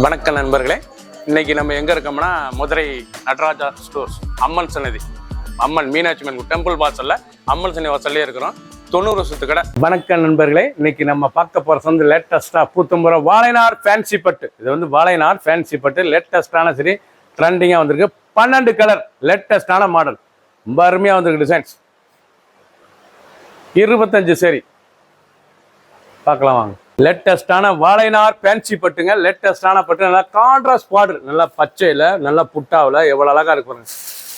வணக்கம் நண்பர்களே, இன்னைக்கு நம்ம எங்க இருக்கோம்னா மதுரை நடராஜா ஸ்டோர்ஸ் அம்மன் சன்னதி, அம்மன் மீனாட்சி அம்மன் டெம்பிள் வாசல்ல அம்மன் சன்னதி வாசல்லே இருக்கிறோம். 90 வருஷத்து கடை. வணக்கம் நண்பர்களே, இன்னைக்கு நம்ம பார்க்க போறது வந்து லேட்டஸ்டா பூத்தம்புற வாழைநார் ஃபேன்சி பட்டு. இது வந்து வாழைநார் ஃபேன்சி பட்டு லேட்டஸ்டான சரி ட்ரெண்டிங்கா வந்திருக்கு. 12 கலர் லேட்டஸ்டான மாடல், ரொம்ப அருமையா வந்திருக்கு. டிசைன்ஸ் 25 சரி பார்க்கலாம் வாங்க. லேட்டஸ்டான வாழைநார் ஃபேன்சி பட்டுங்க. லேட்டஸ்டான பட்டு நல்லா கான்ட்ராஸ்ட் பார்டர், நல்லா பச்சையில் நல்லா புட்டாவில் எவ்வளோ அழகாக இருக்கு பாருங்க.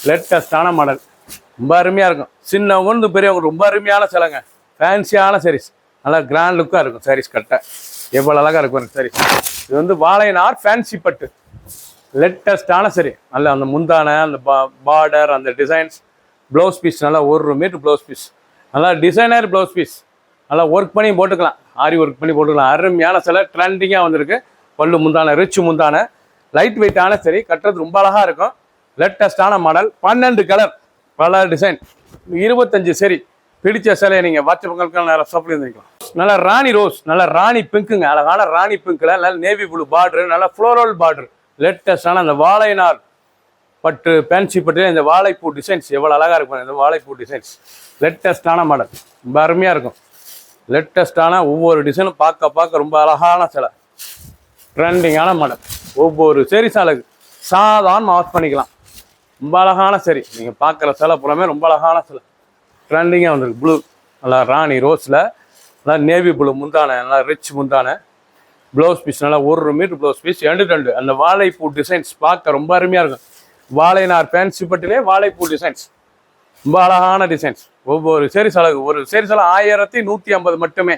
லேட்டஸ்டான மாடல், ரொம்ப அருமையாக இருக்கும். சின்னவங்க பெரியவங்க ரொம்ப அருமையான சிலைங்க. ஃபேன்சியான சாரீஸ், நல்லா கிராண்ட் லுக்காக இருக்கும். சாரீஸ் கட்ட எவ்வளோ அழகாக இருக்கும் பாருங்க. சாரீஸ் இது வந்து வாழைநார் ஃபேன்சி பட்டு லேட்டஸ்டான சரி. நல்ல அந்த முந்தான அந்த பார்டர் அந்த டிசைன்ஸ், ப்ளவுஸ் பீஸ் நல்லா 1 மீட்டர் ப்ளவுஸ் பீஸ், நல்லா டிசைனர் ப்ளவுஸ் பீஸ், நல்லா ஒர்க் பண்ணி போட்டுக்கலாம், ஆரி ஒர்க் பண்ணி போட்டுக்கலாம். அருமையான சிலை ட்ரெண்டிங்காக வந்திருக்கு. பல்லு முந்தான ரிச் முந்தான, லைட் வெயிட்டான சரி, கட்டுறது ரொம்ப அழகாக இருக்கும். லேட்டஸ்டான மாடல், 12 கலர், பல டிசைன், 25 சரி. பிடிச்ச சிலையை நீங்கள் வாட்ஸ்அப்புக்கு நேரம் சப்ளை பண்ணிக்கலாம். நல்லா ராணி ரோஸ், நல்லா ராணி பிங்க்குங்க, அழகான ராணி பிங்க்கில் நல்லா நேவி ப்ளூ பார்டரு, நல்லா ஃப்ளோரல் பார்டரு. லேட்டஸ்டான அந்த வாழைநார் பட்டு ஃபேன்சி பட்டு இந்த வாழைப்பூ டிசைன்ஸ் எவ்வளோ அழகாக இருக்கும். இந்த வாழைப்பூ டிசைன்ஸ் லேட்டஸ்டான மாடல், ரொம்ப அருமையாக இருக்கும். லேட்டஸ்டான ஒவ்வொரு டிசைனும் பார்க்க ரொம்ப அழகான சிலை, ட்ரெண்டிங்கான மாடல். ஒவ்வொரு சரி சாலைக்கு சாதாரண வாஷ் பண்ணிக்கலாம். ரொம்ப அழகான சரி, நீங்கள் பார்க்குற சிலை புறமே ரொம்ப அழகான சிலை, ட்ரெண்டிங்காக வந்துருக்கு. ப்ளூ நல்லா ராணி ரோஸில் நல்லா நேவி ப்ளூ முந்தான, நல்லா ரிச் முந்தான, ப்ளவுஸ் பீஸ் நல்லா 1 மீட்டர் ப்ளவுஸ் பீஸ், 2 அந்த வாழைப்பூ டிசைன்ஸ் பார்க்க ரொம்ப அருமையாக இருக்கும். வாழைநார் ஃபேன்சி பட்டிலே வாழைப்பூ டிசைன்ஸ், ரொம்ப அழகான டிசைன்ஸ். ஒவ்வொரு சேரி சிலைக்கு ஒரு சேரி சிலை 1150 மட்டுமே.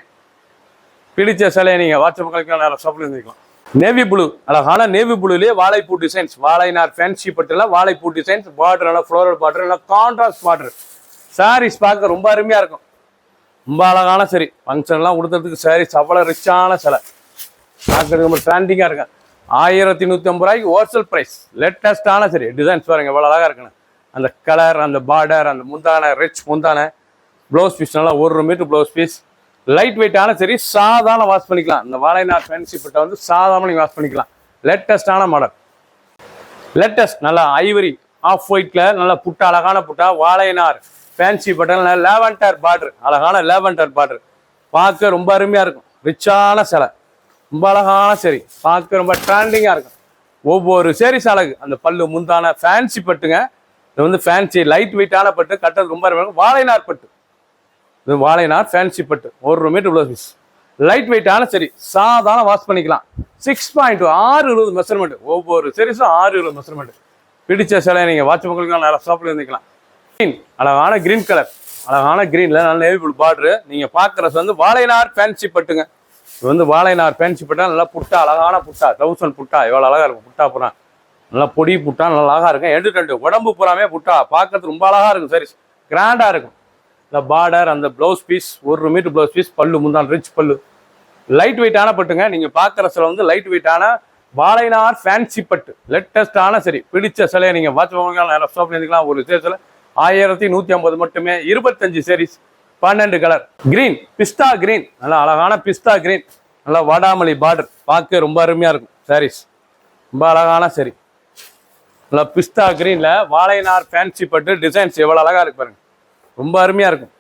பிடிச்ச சிலையை நீங்கள் வாட்ஸ்அப் நேரம் சப்ளை பண்ணிக்கலாம். நேவி ப்ளூ, அழகான நேவி ப்ளூலேயே வாழைப்பூ டிசைன்ஸ், வாழைநார் ஃபேன்சி பட்டில் வாழைப்பூ டிசைன்ஸ், பார்டர் நல்லா ஃப்ளோரல் பார்டர், நல்லா கான்ட்ராஸ்ட் பார்டர். சாரீஸ் பார்க்க ரொம்ப அருமையாக இருக்கும். ரொம்ப அழகான சரி, ஃபங்க்ஷன்லாம் கொடுத்ததுக்கு சாரீஸ் அவ்வளோ ரிச்சான சிலை, பார்க்கறதுக்கு ரொம்ப ட்ரெண்டிங்காக இருக்கும். 1150 ரூபாய்க்கு ஹோல்சேல் ப்ரைஸ். லேட்டஸ்டான சரி டிசைன்ஸ் பாருங்க எவ்வளோ அழகாக இருக்குன்னு. அந்த கலர், அந்த பார்டர், அந்த முந்தான ரிச் முந்தான, ப்ளவுஸ் பீஸ் நல்லா 1 மீட்டர் ப்ளவுஸ் பீஸ், லைட் வெயிட்டான சரி, சாதாரண வாஷ் பண்ணிக்கலாம். இந்த வாழைநார் ஃபேன்சி பட்டை வந்து சாதாரண நீங்கள் வாஷ் பண்ணிக்கலாம். லேட்டஸ்டான மாடல், லேட்டஸ்ட் நல்லா ஐவரி ஆஃப் ஒயிட்ல நல்லா புட்டா, அழகான புட்டா, வாழைநார் ஃபேன்சி பட்டை, நல்லா லேவண்டர் பார்டர், அழகான லேவண்டர் பார்டர், பார்க்க ரொம்ப அருமையாக இருக்கும். ரிச்சான சிலை, ரொம்ப அழகான சரி, பார்க்க ரொம்ப ட்ரெண்டிங்காக இருக்கும். ஒவ்வொரு சேரி சாலைக்கு அந்த பல்லு முந்தான ஃபேன்சி பட்டுங்க. இது வந்து ஃபேன்சி லைட் வெயிட்டான பட்டு, கட்டுறது ரொம்ப அருமையாக. வாழைநார் பட்டு, இது வாழைநார் ஃபேன்சி பட்டு, 1 மீட்டர் ப்ளவுஸ் பீஸ், லைட் வெயிட்டான சரி, சாதாரண வாஷ் பண்ணிக்கலாம். 6.2 620 மெஷர்மெண்ட், ஒவ்வொரு சீரிஸும் 620 மெஷர்மெண்ட். பிடிச்ச சிலையை நீங்கள் வாட்ஸ்அப்புக்கு நல்லா ஷாப்பில் இருந்துக்கலாம். க்ரீன், அழகான க்ரீன் கலர், அழகான க்ரீனில் நல்ல நேவி ப்ளூ பார்டரு. நீங்கள் பார்க்குறது வந்து வாழைநார் ஃபேன்சி பட்டுங்க. இது வந்து வாழைநார் ஃபேன்சி பட்டா, நல்லா புட்டா, அழகான புட்டா, 1000 புட்டா எவ்வளோ அழகாக இருக்கும். புட்டா புறா நல்லா பொடி புட்டா, நல்லா அழகாக இருக்கும். 2 உடம்பு புறாமே புட்டா, பார்க்கறதுக்கு ரொம்ப அழகாக இருக்கும். சரி, கிராண்டாக இருக்கும். இந்த பார்டர், அந்த blouse piece 1 metre blouse piece, பல்லு முந்தான ரிச் பல்லு, லைட் வெயிட்டான பட்டுங்க. நீங்கள் பார்க்குற சிலை வந்து லைட் வெயிட்டான வாழைநார் ஃபேன்சி பட்டு, லேட்டஸ்டான சரி. பிடிச்ச சிலையை நீங்கள் வாட்ஸ்அப் நேரம் ஷாப் பண்ணிக்கலாம். ஒரு சிலை 1150 மட்டுமே. 25 சீரிஸ், 12 கலர். கிரீன், பிஸ்தா கிரீன், நல்லா அழகான பிஸ்தா கிரீன், நல்லா வாடாமல்லி பார்டர், பார்க்க ரொம்ப அருமையாக இருக்கும். சாரீஸ் ரொம்ப அழகான சரி, நல்லா பிஸ்தா கிரீன்ல வாழைநார் ஃபேன்சி பட்டு டிசைன்ஸ் எவ்வளோ அழகாக இருக்கு பாருங்க, ரொம்ப அருமையாக இருக்கும்.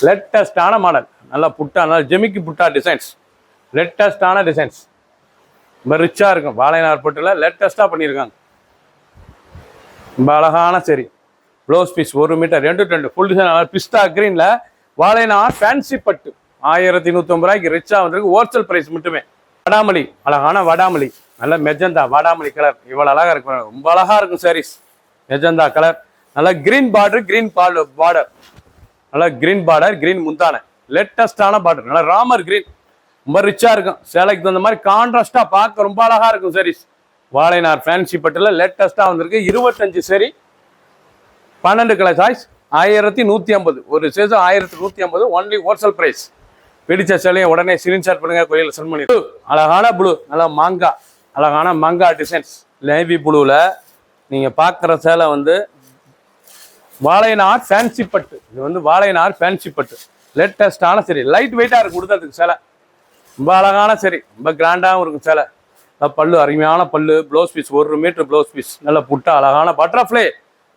லேட்டஸ்டான மாடல், நல்லா புட்டா, நல்லா ஜெமிக்கி புட்டா டிசைன்ஸ், லேட்டஸ்டான டிசைன்ஸ், ரொம்ப ரிச்சாக இருக்கும். வாழைநார் பட்டுல லேட்டஸ்டாக பண்ணியிருக்காங்க. ரொம்ப அழகான சரி, blouse piece 1 metre 2 full design. பிஸ்தா கிரீன்ல வாழைநார் ஃபேன்சி பட்டு 1150 ரூபாய்க்கு ரிச்சாக வந்திருக்கு. ஹோல்சேல் ப்ரைஸ் மட்டுமே. வடாமல்லி, அழகான வடாமல்லி, நல்ல மெஜந்தா வாடாமல்லி கலர், இவ்வளோ அழகாக இருக்கும். ரொம்ப அழகாக இருக்கும் சாரீஸ். மெஜந்தா கலர், நல்லா கிரீன் பார்டர், கிரீன் பார்டர், நல்லா கிரீன் பார்டர், கிரீன் முந்தான, லேட்டஸ்டான பார்டர், நல்லா ராமர் கிரீன், ரொம்ப ரிச்சாக இருக்கும். சேலைக்கு தகுந்த மாதிரி கான்ட்ராஸ்டாக பார்க்க ரொம்ப அழகாக இருக்கும் சாரீஸ். வாழைநார் ஃபேன்சி பட்டுல லேட்டஸ்டாக வந்திருக்கு. 25 சரி, 12 கலர் சாய்ஸ், 1150. ஒரு சேஸ் 1150 ஒன்லி ஹோல்சேல் ப்ரைஸ். பிடிச்ச சேலையை உடனே ஸ்கிரீன்ஷாட் பண்ணுங்க, கோயிலில் சென்ட் பண்ணி. அழகான ப்ளூ, நல்லா மாங்கா, அழகான மாங்கா டிசைன்ஸ், நேவி ப்ளூவில் நீங்கள் பார்க்குற சேலை வந்து வாழைநார் ஃபேன்சி பட்டு. இது வந்து வாழைநார் ஃபேன்சி பட்டு, லேட்டஸ்டான சரி, லைட் வெயிட்டாக இருக்கும் கொடுத்ததுக்கு சேலை, ரொம்ப அழகான சரி, ரொம்ப கிராண்டாகவும் இருக்கும் சேலை. பல்லு அருமையான பல்லு, blouse piece 1 metre blouse piece, நல்ல புட்டா அழகான பட்டர்ஃப்ளை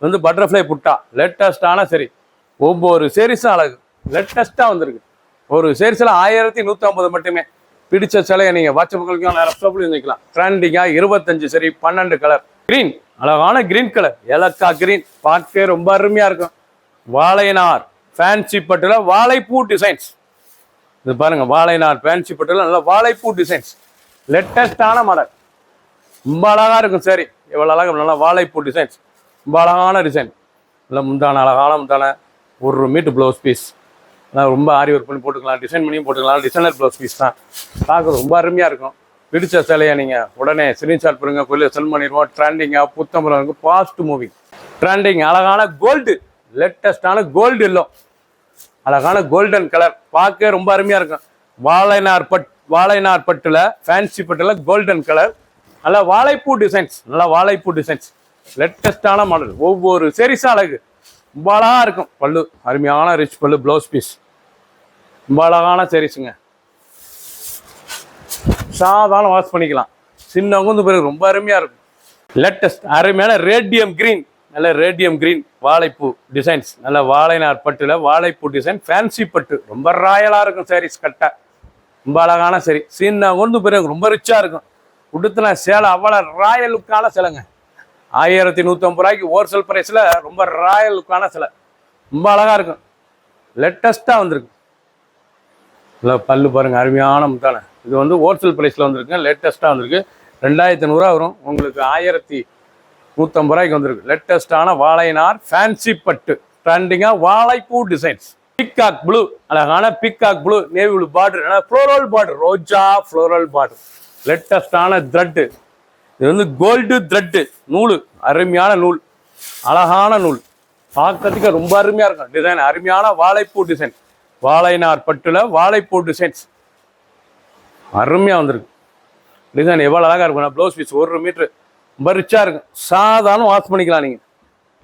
வந்து பட்டர்ஃப்ளை புட்டா லேட்டஸ்டான சரி. ஒவ்வொரு சேரீஸும் அழகு லேட்டஸ்ட்டாக வந்திருக்கு. ஒரு சேரீஸில் 1150 மட்டுமே. பிடிச்ச சிலையை நீங்கள் வாட்ஸ்அப்புகளுக்கும் லேப்டாப்லையும் வைக்கலாம். ட்ரெண்டிங்காக 25 சரி 12 கலர். க்ரீன் அழகான க்ரீன் கலர், ஏலக்கா க்ரீன், பார்க்கவே ரொம்ப அருமையாக இருக்கும். வாழைநார் ஃபேன்சி பட்டுல வாழைப்பூ டிசைன்ஸ். இது பாருங்க, வாழைநார் ஃபேன்சி பட்டுல நல்ல வாழைப்பூ டிசைன்ஸ், லேட்டஸ்டான மாடல், ரொம்ப அழகா இருக்கும். சரி எவ்வளோ அழகா, நல்லா வாழைப்பூ டிசைன்ஸ், ரொம்ப அழகான டிசைன். நல்லா முந்தான அழகான முந்தான, 1 மீட்டர் ப்ளவுஸ் பீஸ், ரொம்ப ஆரி ஒர்க் பண்ணி போட்டுக்கலாம், டிசைன் பண்ணியும் போட்டுக்கலாம். டிசைனர் ப்ளவுஸ் பீஸ் தான், பார்க்க ரொம்ப அருமையாக இருக்கும். பிடிச்ச சிலையை நீங்கள் உடனே ஸ்க்ரீன்ஷாட் பண்ணுங்க, கொல்லியை செல் பண்ணிடுவோம். ட்ரெண்டிங்காக புத்தம்பரம் இருக்கும், ஃபாஸ்ட் மூவிங் ட்ரெண்டிங். அழகான கோல்டு, லேட்டஸ்டான கோல்டு எல்லோ, அழகான கோல்டன் கலர், பார்க்க ரொம்ப அருமையாக இருக்கும். வாழைநார் பட்டுல ஃபேன்சி பட்டுல கோல்டன் கலர், நல்லா வாழைப்பூ டிசைன்ஸ், நல்லா வாழைப்பூ டிசைன்ஸ், லேட்டஸ்டான மாடல். ஒவ்வொரு சேரீஸும் அழகு, ரொம்ப அழகாக இருக்கும். பல்லு அருமையான ரிச் பல்லு, ப்ளவுஸ் பீஸ், ரொம்ப அழகான சேரீஸுங்க. சாதாரண வாஷ் பண்ணிக்கலாம், சின்னவங்க பிறகு ரொம்ப அருமையாக இருக்கும். லேட்டஸ்ட் அருமையான ரேடியம் கிரீன், நல்ல ரேடியம் கிரீன் வாழைப்பூ டிசைன்ஸ், நல்ல வாழைநார் பட்டுல வாழைப்பூ டிசைன், ஃபேன்சி பட்டு, ரொம்ப ராயலாக இருக்கும். சாரீஸ் கட்ட ரொம்ப அழகான சரி, சின்ன பிறகு ரொம்ப ரிச்சாக இருக்கும். உடுத்தின சேலை அவ்வளோ ராயல் லுக்கான சிலைங்க. 1150 ரூபாய்க்கு ஹோல்சேல் ப்ரைஸில் ரொம்ப ராயல் லுக்கான சிலை, ரொம்ப அழகாக இருக்கும். லேட்டஸ்ட்டாக வந்திருக்கு. இல்லை பல்லு பாருங்க, அருமையான முத்தான. இது வந்து ஹோல்சேல் ப்ரைஸில் வந்திருக்கு, லேட்டஸ்ட்டாக வந்திருக்கு. 2500 வரும், உங்களுக்கு 1150 ரூபாய்க்கு வந்திருக்கு. லேட்டஸ்டான வாழைநார் ஃபேன்சி பட்டு, ட்ரெண்டிங்காக வாழைப்பூ டிசைன்ஸ், பிக்காக் ப்ளூ, அழகான peacock blue, navy blue border, floral border, ரோஜா ஃப்ளோரல் பார்டர், லேட்டஸ்டான த்ரெட்டு. இது வந்து கோல்டு த்ரெட்டு நூல், அருமையான நூல், அழகான நூல், பார்க்கறதுக்கு ரொம்ப அருமையாக இருக்கும். டிசைன் அருமையான வாழைப்பூ டிசைன், வாழைநார் பட்டுல வாழைப்பூ டிசைன்ஸ், அருமையாக வந்திருக்கு. டிசைன் எவ்வளோ அழகாக இருக்கும். ப்ளவுஸ் பீஸ் 1 மீட்டர், ரொம்ப ரிச்சாக இருக்கும். சாதாரண வாஷ் பண்ணிக்கலாம் நீங்கள்.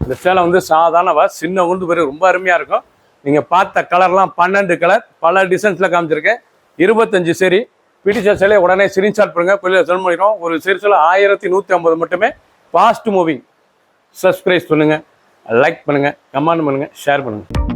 இந்த சேலை வந்து சாதாரண வாஷ், சின்ன உந்து பிறகு ரொம்ப அருமையாக இருக்கும். நீங்கள் பார்த்த கலர்லாம் 12 கலர், பல டிசைன்ஸில் காமிச்சிருக்கேன். 25 சரி. பிடிச்ச சேலையை உடனே ஸ்க்ரீன்ஷாட் பண்ணுங்க, கொல்லியில் செல் பண்ணிடுவோம். ஒரு சீரிஸில் 1150 மட்டுமே. Fast moving. சப்ஸ்கிரைப் பண்ணுங்கள், லைக் பண்ணுங்கள், கமெண்ட் பண்ணுங்கள், ஷேர் பண்ணுங்கள்.